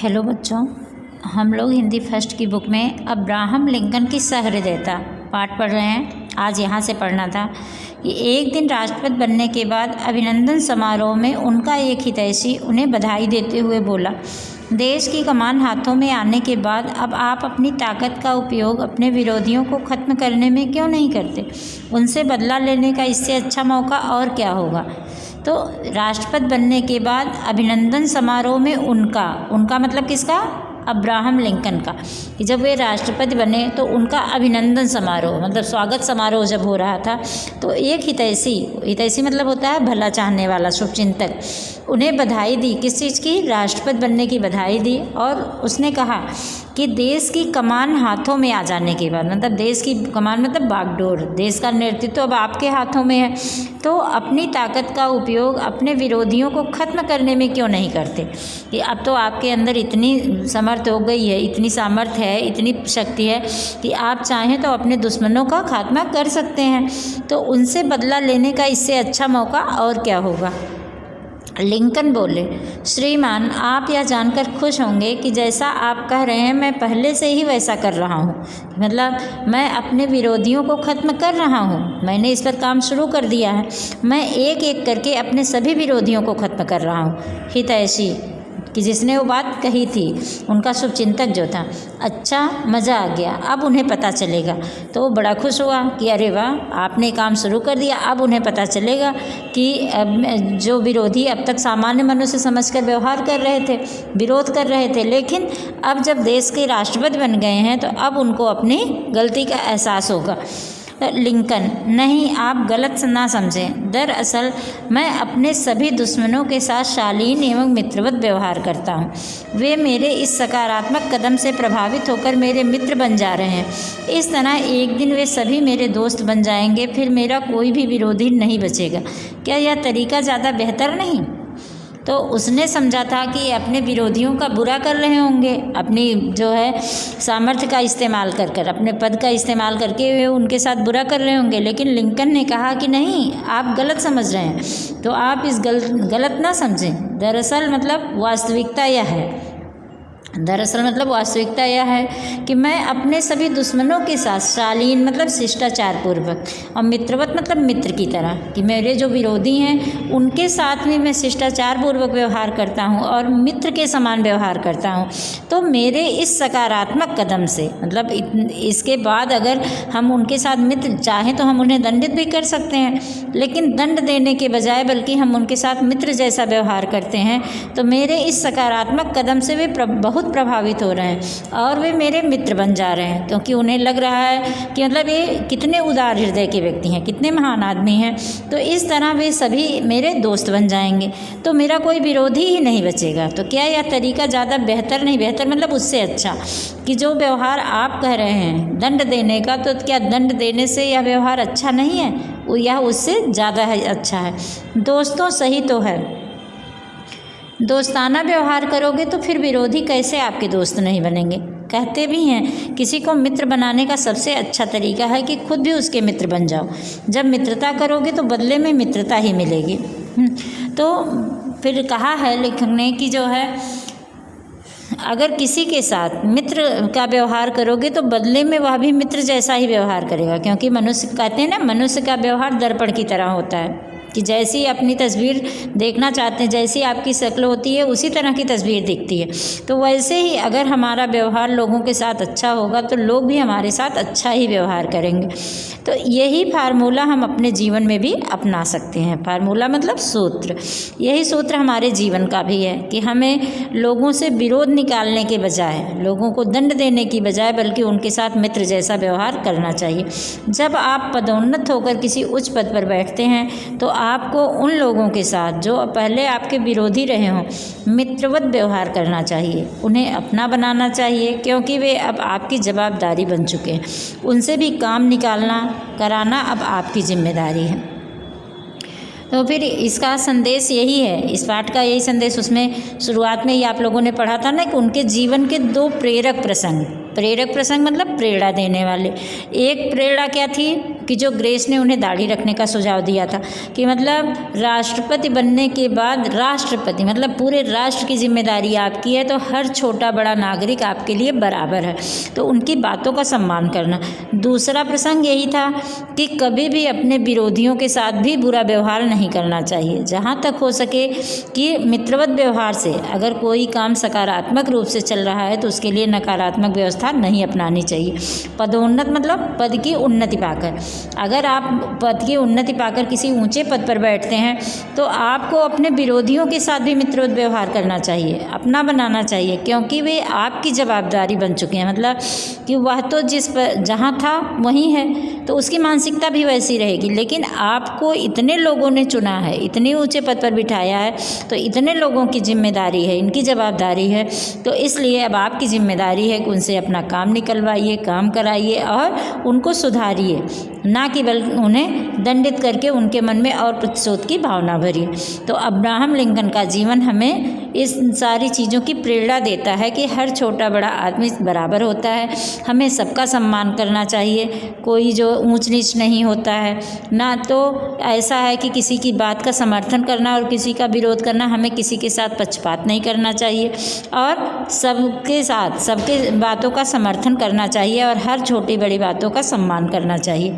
Hello बच्चों, हम लोग हिंदी फर्स्ट की बुक में अब्राहम लिंकन की सहृदयता पाठ पढ़ रहे हैं। आज यहाँ से पढ़ना था कि एक दिन राष्ट्रपति बनने के बाद अभिनंदन समारोह में उनका एक हितैषी उन्हें बधाई देते हुए बोला, देश की कमान हाथों में आने के बाद अब आप अपनी ताकत का उपयोग अपने विरोधियों को ख़त्म करने में क्यों नहीं करते? उनसे बदला लेने का इससे अच्छा मौका और क्या होगा? तो राष्ट्रपति बनने के बाद अभिनंदन समारोह में उनका मतलब किसका? अब्राहम लिंकन का। कि जब वे राष्ट्रपति बने तो उनका अभिनंदन समारोह मतलब स्वागत समारोह जब हो रहा था तो एक हितैषी मतलब होता है भला चाहने वाला, शुभचिंतक, उन्हें बधाई दी। किस चीज़ की? राष्ट्रपति बनने की बधाई दी। और उसने कहा कि देश की कमान हाथों में आ जाने के बाद, मतलब देश की कमान मतलब बागडोर, देश का नेतृत्व अब आपके हाथों में है, तो अपनी ताकत का उपयोग अपने विरोधियों को ख़त्म करने में क्यों नहीं करते? कि अब तो आपके अंदर इतनी समर्थ हो गई है, इतनी सामर्थ्य है, इतनी शक्ति है कि आप चाहें तो अपने दुश्मनों का खात्मा कर सकते हैं। तो उनसे बदला लेने का इससे अच्छा मौका और क्या होगा? लिंकन बोले, श्रीमान, आप यह जानकर खुश होंगे कि जैसा आप कह रहे हैं मैं पहले से ही वैसा कर रहा हूँ। मतलब मैं अपने विरोधियों को ख़त्म कर रहा हूँ, मैंने इस पर काम शुरू कर दिया है। मैं एक एक करके अपने सभी विरोधियों को ख़त्म कर रहा हूँ। हितैषी कि जिसने वो बात कही थी, उनका शुभचिंतक जो था, अच्छा मज़ा आ गया, अब उन्हें पता चलेगा। तो वो बड़ा खुश हुआ कि अरे वाह, आपने काम शुरू कर दिया, अब उन्हें पता चलेगा कि जो विरोधी अब तक सामान्य मनुष्य समझकर व्यवहार कर रहे थे, विरोध कर रहे थे, लेकिन अब जब देश के राष्ट्रपति बन गए हैं तो अब उनको अपनी गलती का एहसास होगा। लिंकन, नहीं, आप गलत ना समझें। दरअसल मैं अपने सभी दुश्मनों के साथ शालीन एवं मित्रवत व्यवहार करता हूँ। वे मेरे इस सकारात्मक कदम से प्रभावित होकर मेरे मित्र बन जा रहे हैं। इस तरह एक दिन वे सभी मेरे दोस्त बन जाएंगे, फिर मेरा कोई भी विरोधी नहीं बचेगा। क्या यह तरीका ज़्यादा बेहतर नहीं? तो उसने समझा था कि अपने विरोधियों का बुरा कर रहे होंगे, अपनी जो है सामर्थ्य का इस्तेमाल कर अपने पद का इस्तेमाल करके वे उनके साथ बुरा कर रहे होंगे। लेकिन लिंकन ने कहा कि नहीं, आप गलत समझ रहे हैं, तो आप इस गलत ना समझें। दरअसल मतलब वास्तविकता यह है कि मैं अपने सभी दुश्मनों के साथ शालीन मतलब शिष्टाचार पूर्वक और मित्रवत मतलब मित्र की तरह, कि मेरे जो विरोधी हैं उनके साथ भी मैं शिष्टाचार पूर्वक व्यवहार करता हूं और मित्र के समान व्यवहार करता हूं। तो मेरे इस सकारात्मक कदम से मतलब इसके बाद अगर हम उनके साथ मित्र चाहें तो हम उन्हें दंडित भी कर सकते हैं, लेकिन दंड देने के बजाय बल्कि हम उनके साथ मित्र जैसा व्यवहार करते हैं। तो मेरे इस सकारात्मक कदम से वे बहुत प्रभावित हो रहे हैं और वे मेरे मित्र बन जा रहे हैं, क्योंकि उन्हें लग रहा है कि मतलब ये कितने उदार हृदय के व्यक्ति हैं, कितने महान आदमी हैं। तो इस तरह वे सभी मेरे दोस्त बन जाएंगे, तो मेरा कोई विरोधी ही नहीं बचेगा। तो क्या यह तरीका ज़्यादा बेहतर नहीं? बेहतर मतलब उससे अच्छा, कि जो व्यवहार आप कह रहे हैं दंड देने का, तो क्या दंड देने से यह व्यवहार अच्छा नहीं है? यह उससे ज़्यादा अच्छा है। दोस्तों, सही तो है, दोस्ताना व्यवहार करोगे तो फिर विरोधी कैसे आपके दोस्त नहीं बनेंगे? कहते भी हैं किसी को मित्र बनाने का सबसे अच्छा तरीका है कि खुद भी उसके मित्र बन जाओ। जब मित्रता करोगे तो बदले में मित्रता ही मिलेगी। तो फिर कहा है लेखक ने कि जो है अगर किसी के साथ मित्र का व्यवहार करोगे तो बदले में वह भी मित्र जैसा ही व्यवहार करेगा, क्योंकि मनुष्य कहते हैं ना, मनुष्य का व्यवहार दर्पण की तरह होता है कि जैसी अपनी तस्वीर देखना चाहते हैं, जैसी आपकी शक्ल होती है उसी तरह की तस्वीर दिखती है। तो वैसे ही अगर हमारा व्यवहार लोगों के साथ अच्छा होगा तो लोग भी हमारे साथ अच्छा ही व्यवहार करेंगे। तो यही फार्मूला हम अपने जीवन में भी अपना सकते हैं। फार्मूला मतलब सूत्र। यही सूत्र हमारे जीवन का भी है कि हमें लोगों से विरोध निकालने के बजाय, लोगों को दंड देने की बजाय बल्कि उनके साथ मित्र जैसा व्यवहार करना चाहिए। जब आप पदोन्नत होकर किसी उच्च पद पर बैठते हैं तो आपको उन लोगों के साथ जो पहले आपके विरोधी रहे हों मित्रवत व्यवहार करना चाहिए, उन्हें अपना बनाना चाहिए, क्योंकि वे अब आपकी जवाबदारी बन चुके हैं। उनसे भी काम कराना अब आपकी जिम्मेदारी है। तो फिर इसका संदेश यही है, इस पाठ का यही संदेश, उसमें शुरुआत में ही आप लोगों ने पढ़ा था ना कि उनके जीवन के 2 प्रेरक प्रसंग मतलब प्रेरणा देने वाले। एक प्रेरणा क्या थी कि जो ग्रेस ने उन्हें दाढ़ी रखने का सुझाव दिया था कि मतलब राष्ट्रपति बनने के बाद राष्ट्रपति मतलब पूरे राष्ट्र की जिम्मेदारी आपकी है, तो हर छोटा बड़ा नागरिक आपके लिए बराबर है, तो उनकी बातों का सम्मान करना। दूसरा प्रसंग यही था कि कभी भी अपने विरोधियों के साथ भी बुरा व्यवहार नहीं करना चाहिए। जहाँ तक हो सके कि मित्रवत व्यवहार से अगर कोई काम सकारात्मक रूप से चल रहा है तो उसके लिए नकारात्मक व्यवस्था नहीं अपनानी चाहिए। पदोन्नत मतलब पद की उन्नति पाकर, अगर आप पद की उन्नति पाकर किसी ऊंचे पद पर बैठते हैं तो आपको अपने विरोधियों के साथ भी मित्रवत व्यवहार करना चाहिए, अपना बनाना चाहिए, क्योंकि वे आपकी जवाबदारी बन चुके हैं। मतलब कि वह तो जहाँ था वहीं है, तो उसकी मानसिकता भी वैसी रहेगी। लेकिन आपको इतने लोगों ने चुना है, इतने ऊंचे पद पर बिठाया है, तो इतने लोगों की जिम्मेदारी है, इनकी जवाबदारी है, तो इसलिए अब आपकी जिम्मेदारी है कि उनसे अपना काम निकलवाइए, काम कराइए और उनको सुधारिए, ना कि बल्कि उन्हें दंडित करके उनके मन में और प्रतिशोध की भावना भरिए। तो अब्राहम लिंकन का जीवन हमें इस सारी चीज़ों की प्रेरणा देता है कि हर छोटा बड़ा आदमी बराबर होता है, हमें सबका सम्मान करना चाहिए, कोई जो ऊंच नीच नहीं होता है, ना तो ऐसा है कि किसी की बात का समर्थन करना और किसी का विरोध करना, हमें किसी के साथ पक्षपात नहीं करना चाहिए और सबके साथ सबके बातों का समर्थन करना चाहिए और हर छोटी बड़ी बातों का सम्मान करना चाहिए।